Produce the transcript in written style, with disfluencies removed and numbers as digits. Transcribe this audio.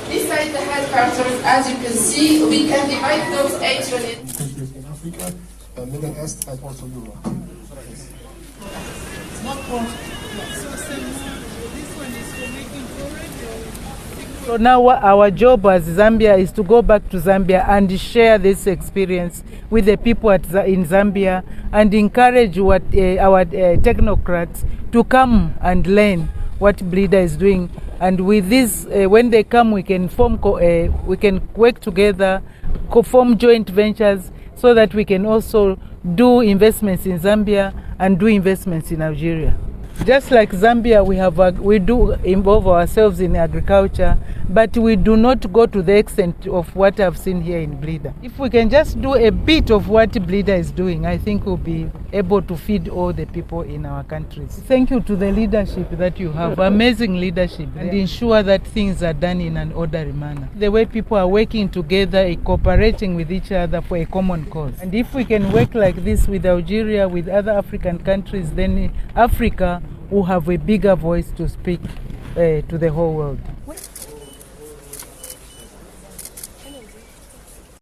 Beside the headquarters, as you can see, we can divide those 8 units. Countries in Africa, Middle East, and also Europe. So now our job as Zambia is to go back to Zambia and share this experience with the people in Zambia and encourage our technocrats to come and learn what Blida is doing. And with this, when they come, we can we can work together, form joint ventures, so that we can also do investments in Zambia and do investments in Algeria. Just like Zambia, we do involve ourselves in agriculture, but we do not go to the extent of what I've seen here in Blida. If we can just do a bit of what Blida is doing, I think we'll be able to feed all the people in our countries. Thank you to the leadership that you have, amazing leadership, and ensure that things are done in an orderly manner. The way people are working together, cooperating with each other for a common cause. And if we can work like this with Algeria, with other African countries, then Africa will have a bigger voice to speak to the whole world.